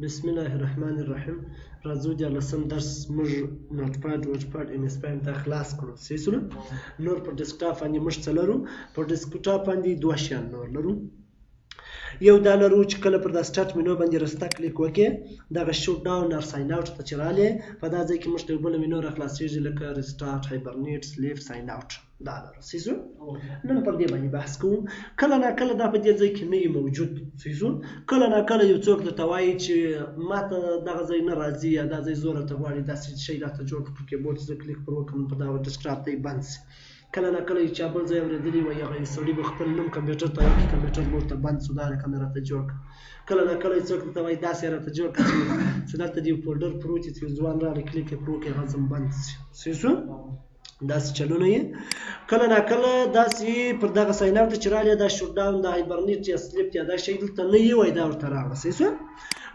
بسم الله الرحمن الرحیم. راځو د لسم درس موږ نوټ پاډ ام اس پاین ته خلاص کړو. صحیح سره نور په ډیسکټاپ باندې موږ څه لرو؟ په ډیسکټاپ باندې دوه شیان نور لرو. یو دا لرو چې کله پر دا سټارټ مینو باندې رستا کلیک وکړې دغه شوټ ډاون او ساین اوټ ته چې راغلی په دا ځای کې موږ ته یو بله مینو راخلاصېږي لکه ریسټارټ، هایبرنیټ، سلیف، ساین اوټ. دا لرو. صحیح سو نن پر دې باندې بحث کوو. کله ناکله دا په دې ځای کې نه وي موجود. صحیح سو کله ناکله یو څوک درته وایي چې ما ته دغه ځای نه راځي یا دا ځای زور راته غواړي داسې شی راته جوړ کړه، په کیبورډ زه کلیک پر وکړم په دغه ډیسکټاپ ته یې بند شي. کله ناکله یو چا بل ځای اورېدلی وي هغه سړي به خپل نوم کمپیوټر ته وکړي، کمپیوټر به ورته بند شو، دا رقم یې راته جوړ کړه. کله ناکله یو څوک درته وایي داسې راته جوړ کړه چې دلته د یو فولډر پروت وي چې یو ځوان راغلی کلیک یې پر وکړي هغه ځم بند شي. صحیح شو داسې چلونه یې کله ناکله داسې پر دغه ساین اوټ چې راغلی دا شوټ ډاون، دا هایبرنیټ یا سلیپ یا دا شی دلته نه یي وای دا ورته راغله. صحیح شو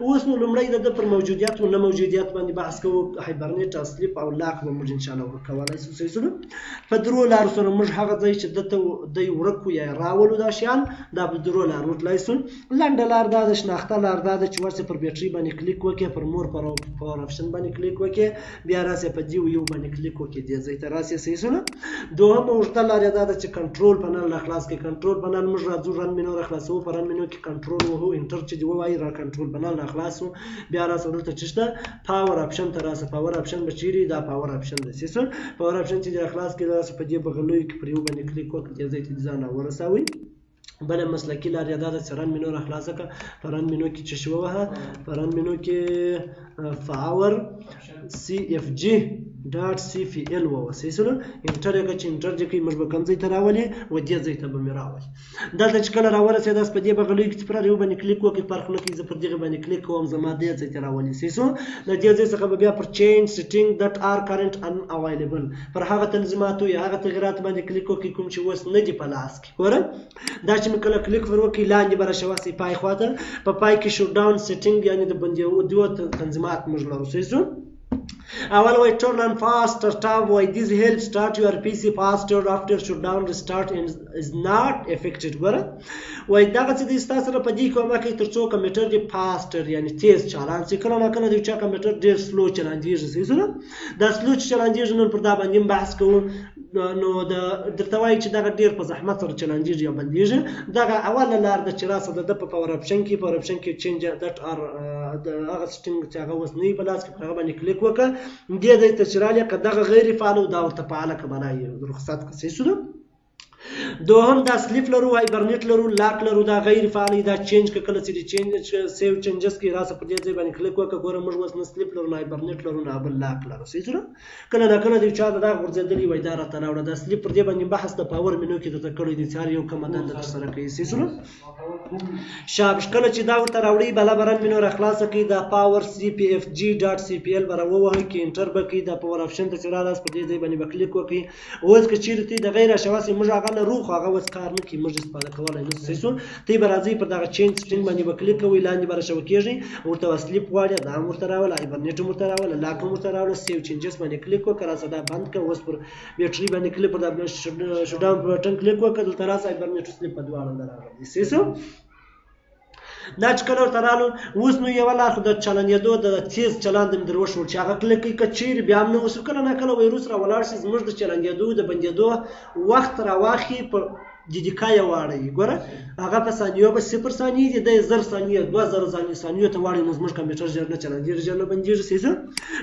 اوس نو لومړی د ده پر موجودیت او نه موجودیت باندې بحث کوو. هایبرنیټ او سلیپ او لاک به موږ انشاءالله ورکولی شو. صحیح شو په درو لارو سره موږ هغه ځای چې دته دی ورک کړو یا راولو دا شیان دا په درو لارو وتلی شو. لنډه لار دا ده، شناخته لار دا ده چې ورسې پر بیټرۍ باندې کلیک وکړې، پر مور پاور آپشن باندې کلیک وکړې، بیا راسې په دې یو باندې کلیک وکړې دې ځای ته راسې. صحیح شو دوهمه اوږده لار یې دا ده چې کنټرول پنل راخلاص کړې. کنټرول پنل موږ راځو رن مینو راخلاصوو، په رن مینو کې کنټرول وهو، انټر چې دې ووایي را کنټرول پنل راخلاصو، بیا راسه دلته چې شته پاور آپشن ته راسه. پاور آپشن به چیرې دا پاور آپشن دی. صحیح شو پاور آپشن چې دې راخلاص کړې راسه په دې بغلوي کې پر یو باندې کلیک وکړه دې ځای ته دې ځان راورسوئ. بله مسلکي لار یې دا ده چې رن مینو راخلاصه کړه. په رن مینو کې چې شی ووهه، په رن مینو کې پاور CFG.CPL ووهه. صحیح شو انټر یې کړه چې انټر دې کړي موږ به کوم ځای ته راولي و دې ځای ته به مې راولي. دلته چې کله راورسېداست په دې بغلوي کې چې پر یو باندې کلیک وکړئ فرق نه کوي، زه پر دغې باندې کلیک کوم زما دې ځای ته راولي. صحیح شو د دې ځای څخه به بیا پر چینج سیټینګ دټ آر کرنټ ان اویلیبل پر هغه تنظیماتو یا هغه تغیرات باندې کلیک وکړئ کوم چې اوس نه دي په لاس کې. ګوره دا چې مې کله کلیک ور وکړئ لاندې به راشواسئ پای خواته، په پای کې شوټ ډاون سیټینګ یعنې د بندېدو تنظیمات موږ لرو. صحیح شو اول وای turn on fast start وای this helps start your PC faster after shutdown restart is not affected. ګوره وای دغه څه د ستاسو سره په دې کومه کې تر څو کمپیوټر دی فاستر یعنی تیز چالان شي. کله ناکله د چا کمپیوټر ډېر سلو چلانجېږي. صحیح شو دا سلو چې چلانجېږي نن پر دا باندې بحث کوو. نو درته وایي چې دغه ډېر په زحمت سره چلانجېږي یا بندېږي. دغه اوله لار ده چې راسه د ده په پاور آپشن کې چینج دټ آر هغه سیټینګ چې هغه اوس نه وي په لاس کې پر هغه باندې کلیک وکړه دې ځای ته چې راغلی که دغه غیر فعال و دا ورته فعاله که بلا یې رخصت کړه. صحیح شو دوهم دا سلیپ لرو، هایبرنیټ لرو، لاک لرو، دا غیر فعال دا چینج که کله چې چینج سیو چینجز کې راسه په دې ځای باندې کلیک وکړه. ګوره موږ اوس نه سلیپ لرو، نه هایبرنیټ لرو، نه بل لاک لرو. صحیح شو کله ناکله د یو چا د دا غورځېدلي وای دا راته راوړه. دا سلیپ پر دې باندې بحث د پاور مینو کې درته کړی دی چې هر یو کومه دنده ترسره کوي. صحیح شو شاباش کله چې دا ورته راوړي بله به رن مینو راخلاصه کړي، دا پاور CPFG.CPL به راووهئ کې انټر به کړي، دا پاور آپشن ته چې رالاست په دې ځای باندې به کلیک وکړي. اوس که چیرې تی د غیر شواسې موږ هغه لرو خو هغه اوس کار نه کوي، موږ استفاده کولی نه. صحیح شو تی به راځئ پر دغه چینج سیټینګ باندې به کلیک کوئ، لاندې به راشوه کېږي ورته به سلیپ غواړي دا هم ورته راوله، هایبرنیټ هم ورته راوله، لاک هم ورته راوله، سیو چینجز باندې کلیک وکړه راسه دا بند کړه. اوس پر بیټرۍ باندې کلیک پر دا شوټ ډاون پر بټن کلیک وکړه دلته راسه هایبرنیټ او سلیپ په دواړه راغلي. صحیح شو دا چې کله ورته رالو اوس نو یوه لار خو د چلنېدو د تیز چلند مې در وښود چې هغه کلیک کوي که چیرې بیا هم نه وسو کله ناکله ویروس راولاړ شي زموږ د چلنېدو د بندېدو وخت راواخلي په دقیقه یې واړوي. ګوره هغه په ثانیو به 0 ثانیې دي دی 1000 ثانیې 2000 ثانیو ته واړوي نو زموږ کمپیوټر ژر نه چلنجېږي ژر نه بندېږي. صحیح شو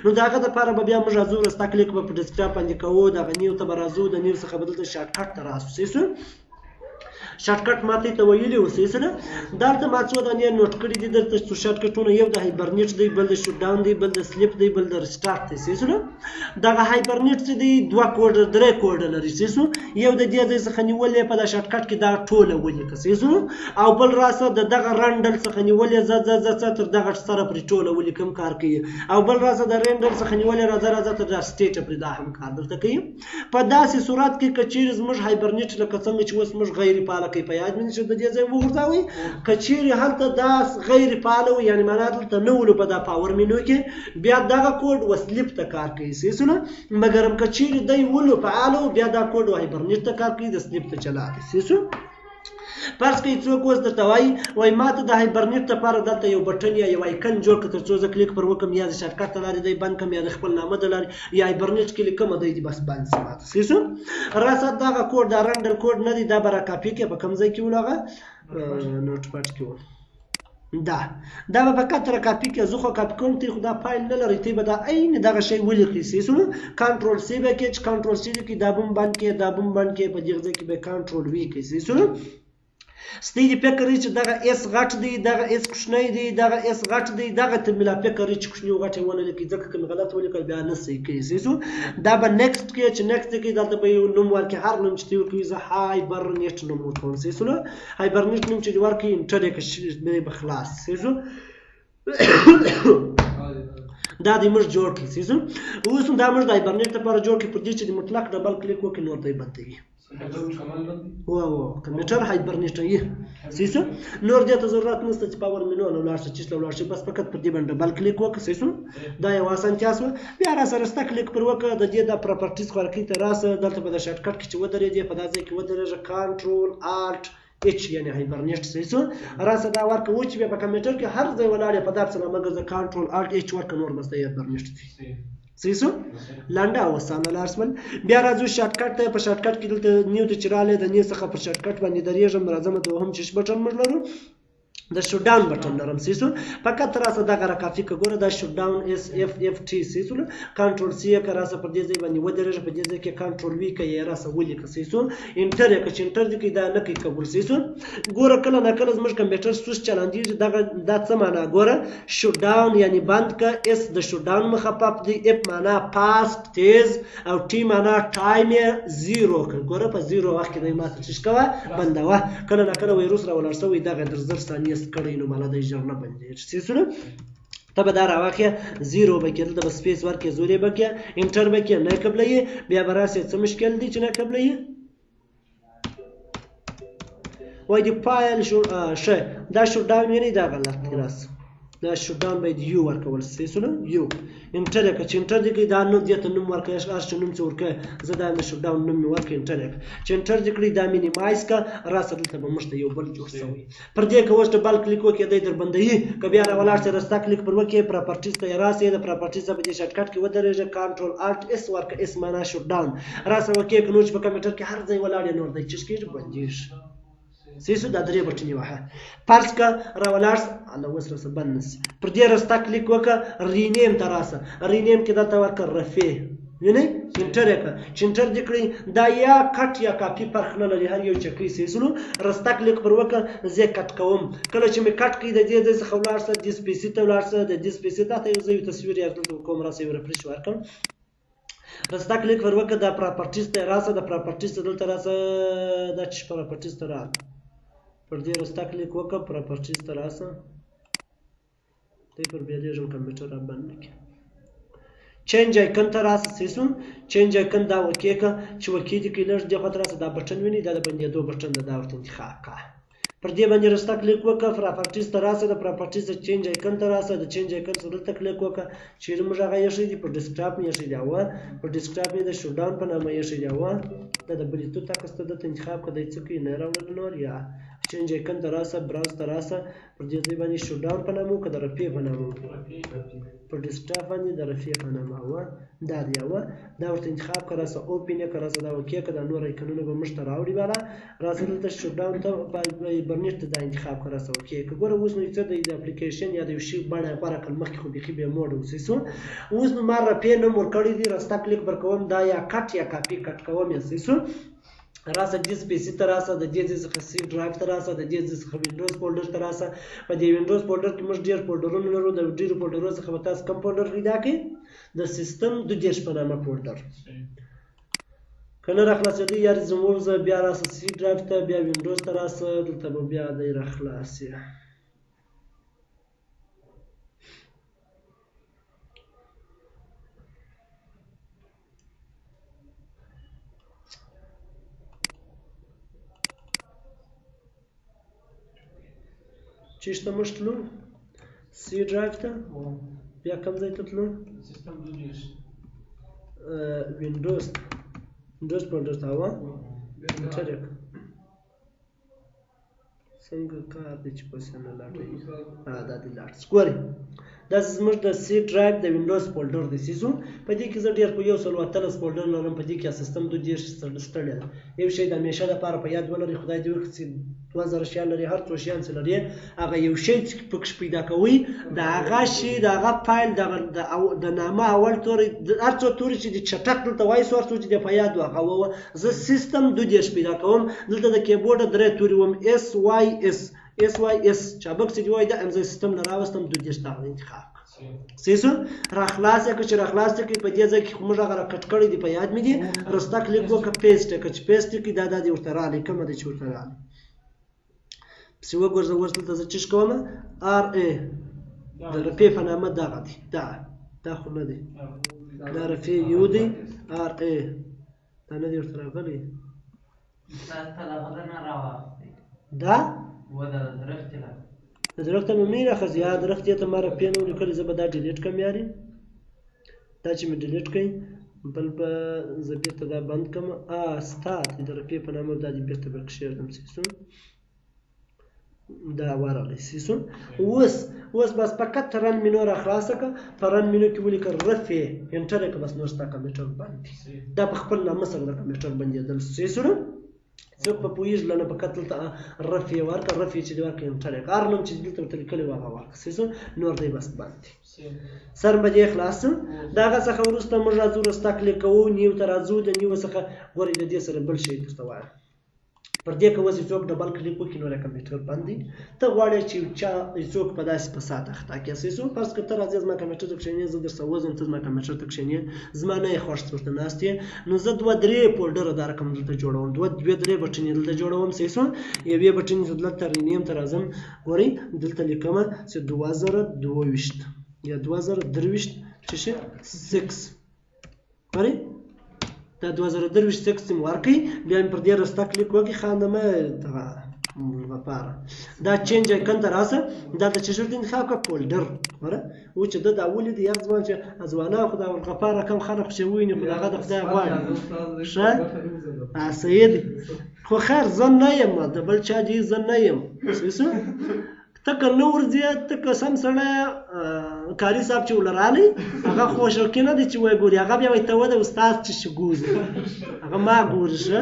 نو د هغه دپاره به بیا موږ راځو رستا کلیک به په ډیسکټاپ باندې کوو، دغه نیو ته به راځو، د نیو څخه به دلته شارټ کټ ته راسو. صحیح شو شارټ کټ ماته ته ویلي و. صحیح شو دلته ما څو دانې نوټ کړي دي دلته څو شارټ کټونه، یو د هایبرنیټ دی، بل د شوټ ډاون دی، بل د سلیپ دی، بل د ریسټارټ دی. صحیح شو دغه هایبرنیټ چې دی 2 کوډ 3 کوډ لري. صحیح شو یو د دې ځای څخه نیولې په دا شارټ کټ کې دا ټوله ولیکه. صحیح شو او بل راسه د دغه رنډل څخه نیولې ز تر دغه سره پرې ټوله ولیکم کار کوي، او بل راسه د رنډل څخه نیولې راځه تر دا سټیټ پرې دا هم کار درته کوي. په داسې صورت کې که چیرې زموږ هایبرنیټ لکه څنګه چې اوس موږ غیر فعاله کوي په یاد مې د دې ځای وغورځوئ، که چیرې هلته دا غیر فعاله وي یعنې معنا دلته نه ولو په دا پاور مینو کې بیا دغه کوډ و سلیپ ته کار کوي. صحیح شو مګر که چیرې دی ولو فعاله و بیا دا کوډ و هایبرنیټ ته کار کوي د سلیپ ته چلا دی. صحیح شو فرض کړئ څوک اوس درته وایي ماته د هایبرنیټ لپاره دلته یو بټن یا یو آیکن جوړ کړه تر څو زه کلیک پر وکړم یا د شارټکټ له لارې دی بند کړم یا د خپل نامه د لارې یا هایبرنیټ کې لیکم دی بس بند شي ماته صحیح شو. راسه دغه کوډ دا رنډل کوډ نه دی دا به را کاپي کړې په کوم ځای کې ول هغه نوټ پاډ کې ول دا به فقط را کاپي کړې زه خو کاپي کوم ته خو دا فایل نه لري ته به دا عین دغه شی ولیکئ صحیح شو. کنټرول سی به کې کنټرول سی کې دا بم بند کې دا بم بند کې په دغه ځای کې به کنټرول وی کې صحیح شو. ستې فکر چې دغه اس غټ دی دغه اس کوچنی دی دغه اس غټ دی دغه ته ملا فکر چې کوچنی غټ ونه لیکي ځکه کوم غلط ولیکل بیا نه صحیح کوي صحیح شو. دا به نیکسټ کې چې نیکسټ کې دلته به یو نوم ورکړي هر نوم چې دی ورکوي زه هایبرنیټ نوم ورکوم صحیح شو. هایبرنیټ نوم چې ورکړي انټر کې به خلاص صحیح شو. دا د موږ جوړ کړي صحیح شو. اوس دا موږ د هایبرنیټ لپاره جوړ کړي پر دې چې د مطلق ډبل کلیک وکړي نور ته یې بندوي کمپیوټر هایبرنیټ یې صحیح شو. نور دې ته ضرورت نشته چې پاور منو نه ولاړ شي چې ولاړ شي بس فقط پر دې باندې ډبل کلیک وکړه صحیح شو. دا یو اسانتیا شوه. بیا را سره ستا کلیک پر وکړه د دې د پراپرټیز ورکړي ته راسه دلته په د شارټکټ کې چې ودرېږي په دا ځای کې ودرېږه کنټرول الټ اچ یعنی هایبرنیټ صحیح شو. راسه دا ورکړه و چې بیا په کمپیوټر کې هر ځای ولاړ په داسې نامه ګرځه کنټرول الټ اچ ورکړه نور بس د هایبرنیټ دی صحیح شو. لنډه او اسانه لار شول. بیا راځو شارټکټ ته په شارټکټ کې دلته نیو ته چې راغلی د نیو څخه پر شارټکټ باندې درېږم راځم دوهم چې بټن موږ لرو د شوت ډاون بټن لرم صحیح شو. فقط راسه دغه را کافي که ګوره دا شوت ډاون اس اف اف ټي صحیح شو. کنټرول سی یې که راسه پر دې ځای باندې ودرېږه په دې ځای کې کنټرول وي که یې راسه ولیکه صحیح شو. انټر یې که چې انټر دې کوي دا نه کوي قبول صحیح شو. ګوره کله ناکله زموږ کمپیوټر سوس چلندېږي دغه دا څه معنا ګوره شوت ډاون یعنی بند که اس د شوت ډاون مخفف دی اف معنا پاست تیز او ټي معنا ټایم یې زیرو کړ ګوره په زیرو وخت کې دی ماته څه کوه بندوه. کله ناکله ویروس راولاړ شوی دغه در زر ثانیې کړی نو مالا ژر نه بندېږي صحیح شو. ته به دا راواخلې زیرو به کې دلته به سپیس ورکړې زورې به کې انټر به کې نه قبلوي بیا به راسې څه مشکل دی چې نه قبلوي وایي د فایل ښه دا شوت ډاون یعنې دا غلط راسه دا شوت ډاون باید یو ورکول صحیح شو. یو انټر یې کړه چې انټر دې کړي دا نوم دې ته نوم ورکړه هر څه نوم چې ورکړه زه دا د شوت ډاون نوم مې ورکړه انټر یې کړه چې انټر دې کړي دا مینیمایز کړه راسه دلته به موږ ته یو بل جوړ شوی پر دې که اوس ډبل کلیک وکړې دی در بندوي که بیا راولاړ شي راسته کلیک پر وکړې پراپرټیز ته یې راسې د پراپرټیز ته په دې شارټکټ کې ودرېږه کنټرول الټ اس ورکړه اس معنا شوت ډاون راسه وکړې که نور چې په کمپیوټر کې هر ځای ولاړ یې نور دی چې کېږي بندېږي صحیح شو. دا درې بټنې وهه فرض که راولاړ الله اوس راسه بند نه شي پر دې راسته کلیک وکړه رینیم ته راسه رینیم کې دلته ورکړه رفع وینئ انټر یې کړه چې انټر دې کړئ دا یا کټ یا کاپي فرق نه لري هر یو چې کوي صحیح شو. راسته کلیک پر وکړه زه یې کټ کوم کله چې مې کټ کړي د دې ځای څخه ولاړ شه دې سپیسي ته ولاړ شه د دې سپیسي ته یو زه یو تصویر یې دلته کوم راسه یو رفرش ورکړم راسته کلیک پر وکړه دا پراپرټیز ته راسه د پراپرټیز ته دلته راسه دا چې پراپرټیز ته راغله پر دې راسته کلیک وکړه پراپرټیز ته راسه دی پر بیا دې کمپیوټر را بند نه کړي چینج آیکن ته راسه صحیح شو. چینج آیکن دا وکې که چې وکې دې کړي لږ دې خواته راسه دا بټن ویني دا د بندېدو بټن ده دا ورته انتخاب کړه پر دې باندې راسته کلیک وکړه پراپرټیز ته راسه د پراپرټیز د چینج آیکن ته راسه د چینج آیکن سره دلته کلیک وکړه چیرې موږ هغه ایښی دي په ډیسکټاپ مې ایښی دی اوه په ډیسکټاپ یې د شوت ډاون په نامه ایښی دی اوه دا د بلوتوث عکس ته دلته انتخاب کړه دی څه کوي نه راوړل نور یا چینج آیکن ته راسه براوز ته راسه پر دې ځای باندې شوت ډاون په نامه که د رفع په نامه په ډیسکټاپ باندې د رفع په نامه اوه دا دی اوه دا ورته انتخاب کړه راسه اوپن یې کړه راسه دا وکې که دا نور آیکنونه به موږ ته راوړي بالا راسه دلته شوت ډاون ته هایبرنیټ ته دا انتخاب کړه راسه وکې که ګوره اوس نو څه دی د اپلیکیشن یا د یو شي بڼه یې غوره کړل مخکې خو بیخي بې موډ و صحیح شو. اوس نو ما رفع نوم ورکړی دی راسته کلیک پر کوم دا یا کټ یا کاپي کټ کوم یې صحیح شو. راسه دې سپیسي ته راسه د دې ځای څخه سی ډرایو ته راسه د دې ځای څخه وینډوز فولډر ته راسه په دې وینډوز فولډر کې موږ ډېر فولډرونه لرو د ډېرو فولډرونو څخه به تاسو کوم فولډر پیدا کړئ د سیستم 22 په نامه فولډر که نه راخلاصېدی یا زموږ بیا راسه سی ډرایو ته بیا وینډوز ته راسه دلته به بیا دی راخلاصې چیشته موږ تلو سی ډرایو ته بیا کوم ځای ته تلو وینډوز فولډر ته اوه انټر یې کړه څنګه کار دی چې پیسې نه لاټوي دا دې لاټ ګورئ دا زموږ د سی ډرایو د وینډوز فولډر دی سیزو په دې کې زه ډېر په 113 فولډر لرم په دې کې سیستم 2 ستړی ده یو شی د همیشه لپاره په یاد ولرئ خدای دې وکړي چې 2000 شیان لري هر څو شیان چې لري هغه یو شی چې پکښ پیدا کوئ د هغه شي د هغه فایل د نامه اول توري هر څو توري چې د چټک دلته وایي هر څو چې د په یاد هغه زه سیستم 2 پیدا کوم دلته د کیبورډ درې توري وم SYS چابک چې دی وای د امزه سیستم نه راوستم 2 تا انتخاب سیسو راخلاص کې چې راخلاص کې په دې ځای کې کوم هغه کټ کړی دی په یاد مې دي رستا کلیک وکړه پیسټ کې چې پیسټ کې دا د ورته را لیکم د چورته را پس وګورځه ورته ته چې کوم RA د رپی په نامه دا غدي دا خو نه دی دا رپی یو دی RA دا نه دی ورته راغلی دا ودا درخت لا درخت مې نه راخذ یا درخت ته ماره پینو لیکل زه به دا ډیلیټ کوم یاري دا چې مې ډیلیټ کړئ بل به زه بیرته دا بند کوم ستات د رپی په نامه دا دې بیرته برکشیردم سیسو دا ورغلی سیسو اوس بس فقط رن مینو را خلاصه که په رن مینو کې ولیکه رفع انټر که بس نور ستا کمپیوټر باندې دا په خپل نامه سره د کمپیوټر بندېدل سیسو څوک په پوهېږي لنه په کتل ته رفع ورکړه رفع چې دې ورکړه انټر یې هر نوم چې دلته ورته لیکلی و هغه ورکړه سیسو نور دی بس بند دی سر به دې خلاص د هغه څخه وروسته موږ راځو رستا کلیک کوو نیو ته راځو د نیو څخه ګورئ د دې سره بل شی درته وایم پر دې که اوس څوک ډبل کلیک وکړي نو کمپیوټر بند دی ته غواړې چې څوک په داسې فساد اخته کړي سیسو فرض کړه ته راځې زما کمپیوټر ته کښېنې زه درسره وځم ته زما کمپیوټر ته کښېنې زما نه یې خوښ ورته ناست یې نو زه 2-3 فولډره دا رقم دلته جوړوم 2-3 بټنې دلته جوړوم سیسو یوې بټنې ته دلته رینیم ته راځم ګورئ دلته لیکم چې 2022 یا 2023 چې شي 6 ګورئ دا 2023 سیستم ورکړي بیا پر دې رستا کلیک وکړي خاندمه لپاره دا چینج آیکن ته راسه دا د چې شرط انتخاب کا فولډر وره و چې دا اولي دی یاد ځوان چې ځوانه خدا غفاره کم خلک چې ویني خدای د خدای غواړي ښه سید خو خیر زن نه یم د بل چا دی زن نه یم سیسو تک نور زیات تک سم سره کاری صاحب چې ولرالي هغه خوشالکنه دي چې وای ګوري هغه بیا وای ته ود استاد چې ګوري هغه ما ګوري شه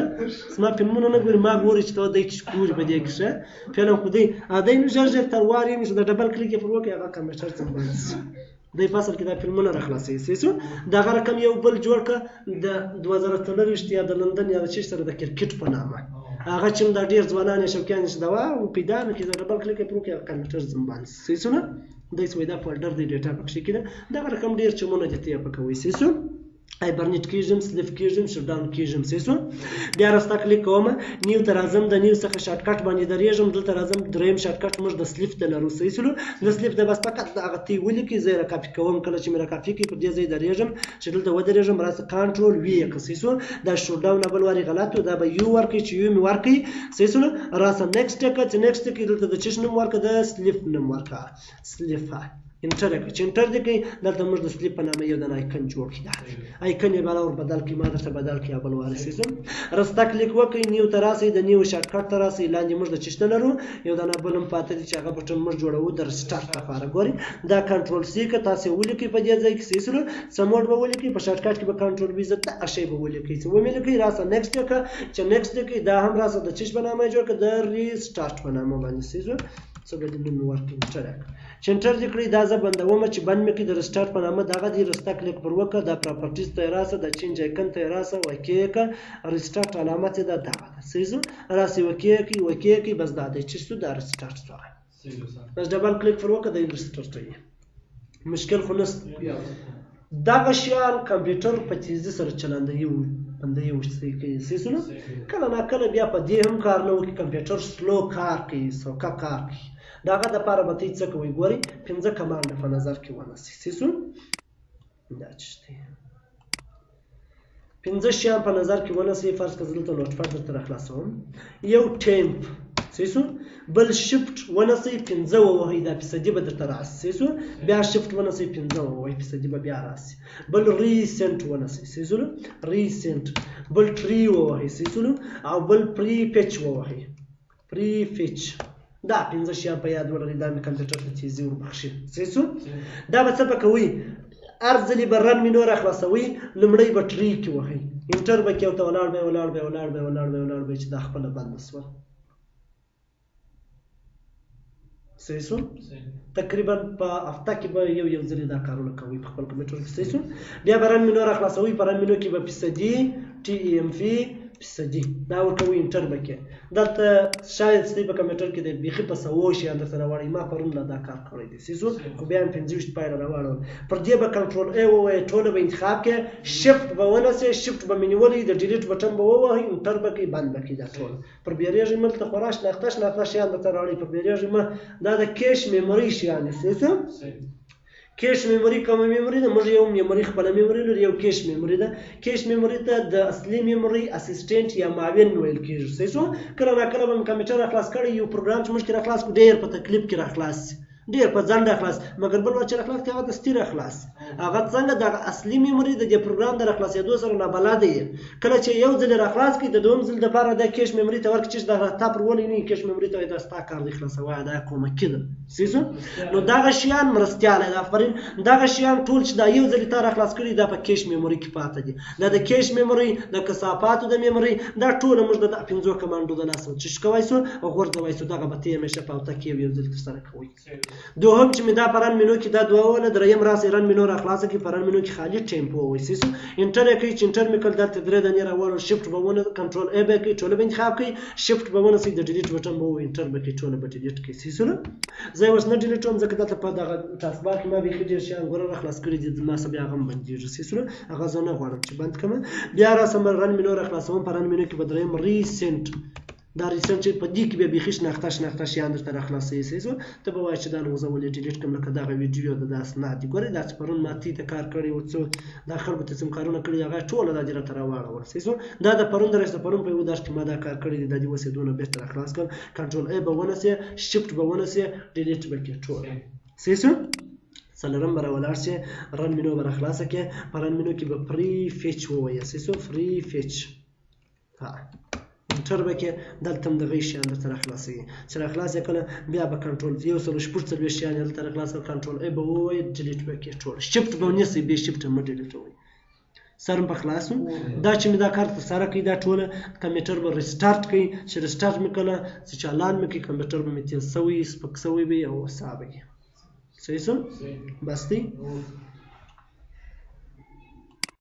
سم فلمونه نه ګوري ما ګوري چې ته دای چې ګوري به دې کې شه فلم خو دې ا دې نو ژر تر واري مې د ډبل کلیک پر وکي هغه کمپیوټر څنګه دې فاصل کې دا فلمونه راخلاصي سیسو دا غره کم یو بل جوړ ک د 2023 یا د لندن یا د چی سره د کرکټ په نامه هغه چې دا ډیر ځوانان شوکیان چې دا او پیدا نه کې د ډبل کلیک پر وکي کمپیوټر زمبان سیسو نه د سوي دا فولډر دی ډیټا پکې کېده دا رقم ډیر چمونه دي ته پکوي سیسو هایبرنیټ کېږم سلیف کېږم شټ ډاون کېږم سیسو بیا راستا کلیک کوم نیو ته راځم د نیو څخه شارټ کټ باندې درېږم دلته راځم دریم شارټ کټ موږ د سلیف ته لرو سیسو د سلیف د بس فقط هغه تی ولیکي زه را کاپي کوم کله چې مې را کاپي کې په دې ځای درېږم چې دلته ودرېږم راسه کنټرول وی سیسو دا شټ ډاون بل واری غلطو دا به یو ورکي چې یو می ورکي سیسو راسه نیکسټ کې دلته د چش نوم ورکه د سلیف نوم ورکه سلیف انټر چې انټر دې کې دلته موږ د سلیپ په نامه یو د آیکن جوړ کړی آیکن یې بالا ور بدل کړي ما درته بدل کړي بل واري سیستم راستا کلیک وکړئ نیو ته راسئ د نیو شارټ کټ ته راسئ لاندې موږ د چشته لرو یو د نه بلم پاتې چې هغه بټن موږ جوړو د سٹارټ لپاره ګوري دا کنټرول سی که تاسو ولیکئ په دې ځای کې سیسلو سموډ به ولیکئ په شارټ کټ کې به کنټرول وی زت اشی به ولیکئ چې و مې لیکئ راسه نیکسټ کې چې نیکسټ کې دا هم راسه د چش بنامه جوړ کړ د ریسټارټ بنامه باندې سیسو څه به د نوم ورکړم چرګ چې انټر دې کړئ دا زه بندوم چې بند مې کړي د ریسټارټ په نامه دغه دې رستا کلیک پر وکړه دا پراپرټیز ته راسه د چینج آیکن ته راسه وکې کا ریسټارټ علامت دا دغه سیزو راسه وکې کی بس دا دې چې څه دا ریسټارټ شو بس ډبل کلیک پر وکړه د ریسټارټ ته مشکل خو نست دغه شیان کمپیوټر په تیزی سره چلنده یو بنده یو څه کوي سیسونه کله نه کله بیا په دې هم کار نه وکړي کمپیوټر سلو کار کوي سوکا کار کوي داغه د پاره به څه کوي ګوري 15 کمانډ په نظر کې ونیسئ سیسو دا چشته 15 شیان په نظر کې ونیسئ فرض کړئ دلته نوټ پاد تر خلاصوم یو ټیمپ سیسو بل شفت ونیسئ 15 وهي دا فیصدي به درته راسي سیسو بیا شفت ونیسئ 15 وهي فیصدي به بیا راسي بل ریسنت ونیسئ سیسو ریسنت بل ټری وهي سیسو او بل پری پیچ وهي پری پیچ دا 15 شیان په یاد ولرئ دا مې کمپیوټر ته تیزي وربخښي صحیح شو دا به څه به کوئ هر ځلې به رن مینو راخلاصوئ لومړی به ټري کې وهئ انټر به کې ورته ولاړ به چې دا خپله بنده شوه صحیح شو تقریبا په هفته کې به یو ځلې دا کارونه کوئ په خپل کمپیوټر کې صحیح شو بیا به رن مینو راخلاصوئ په رن مینو کې به فیصدي TEMP فیصدي دا ورکوئ انټر به کې دلته شاید ستاسو په کمپیوټر کې د بیخي په 100 شیان درته راوړي ما پرون لا دا کار کړی دی صحیح شو خو بیا هم 25 پایله راوړل پر دې به کنټرول A ووایئ ټوله به انتخاب کې شفټ به ونیسئ شفټ به مې نیولی د ډیلیټ بټن به ووهئ انټر به کوئ بند به کړئ دا ټوله پر بیریږئ ملته خورا شناخته شیان درته راوړي پر بیریږئ مه دا د کیش میموري شیان دي صحیح شو کیش میموري کومه میموري ده موږ یو میموري خپله میموري لرو یو کیش میموري ده کیش میموري ته د اصلي میموري اسسټنټ یا معاون ویل کېږي صحیح شو کله ناکله به مې کمپیوټر راخلاص کړی یو پروګرام چې موږ کې راخلاص کړو ډېر په تکلیف کې راخلاص ډېر په ځنډ راخلاص مګر بل وخت چې راخلاص کړي هغه دستي راخلاص هغه څنګه د اصلي میموري د دې پروګرام د راخلاصېدو سره نابلده یې کله چې یو ځل راخلاص کړي د دویم ځل دپاره د کیش میموري ته ورکړي چې دا تا پرولې نه کیش میموري ته وایي دا ستا کار دی خلاصوه دا کومکي ده صحیح شو نو دغه شیان مرستیالی ده آفرین دغه شیان ټول چې دا یو ځل تا راخلاص کړي دا په کیش میموري کې پاته دي دا د کیش میموري د کثافاتو د میموري دا ټوله موږ د 5 کمانډو د لاسه چې کوی سو او غورځوی سو دغه به ته همیشه په اوته کې یو ځل ترسره کوئ دوهم چې مې دا په رن مینو کې دا دوه وله دریم راسئ رن مینو راخلاصه کړئ په رن مینو کې خالي ټیمپو ووایئ صحیح شو انټر یې کوئ چې انټر مې کړل دلته 3 دانې راوړل شفټ به ونه کنټرول A به کوئ ټوله به انتخاب کړئ شفټ به ونیسئ د ډیلیټ بټن به ووایئ انټر به کوئ ټوله به ډیلیټ کړئ صحیح شو زه یې اوس نه ډیلیټ کوم ځکه دلته په دغه ټاسک بار کې ما بیخي ډېر شیان ګوره راخلاص کړي دي زما څه بیا هغه هم بندېږي صحیح شو هغه زه نه غواړم چې بند کړم بیا راسم رن مینو راخلاصوم په رن مینو کې به دریم ریسنټ دا ریسنټ چې په دې کې به بیخي شناخته شیان درته راخلاصوي صحیح شو ته به وایې چې دا نو زه ولې ډیلیټ کړم لکه دغه ویډیو د داسې نه دي ګورئ دا چې پرون ما ته کار کړی و څو دا خلکو ته څوم کارونه کړي هغه ټوله دا دې راته راواړول صحیح شو دا د پرون د پرون په یو درس کې ما دا کار کړی دی دا دې اوس یې دونه بېرته راخلاص کړم کنټرول A به ونیسئ شفټ به ونیسئ ډیلیټ به کړئ ټوله صحیح شو څلورم به راولاړ شي رن مینو به راخلاصه کړئ په رن مینو کې به فري فیچ ووایئ صحیح شو فري فیچ ها انټر به کې دلته هم دغه شیان درته راخلاصوي چې راخلاص یې کړه بیا به کنټرول 140 شیان یې دلته راخلاص کړه کنټرول A به ووایئ ډیلیټ به کړئ ټوله شفټ به ونیسئ بیا شفټ مه ډیلیټوئ سر په خلاصو دا چې مې دا کار ترسره کړي دا ټوله کمپیوټر به ریسټارټ کړي چې ریسټارټ مې کړه چې چالان مې کړي کمپیوټر به مې تیز سوی سپک سوی وي او وسا به صحیح شو بس دی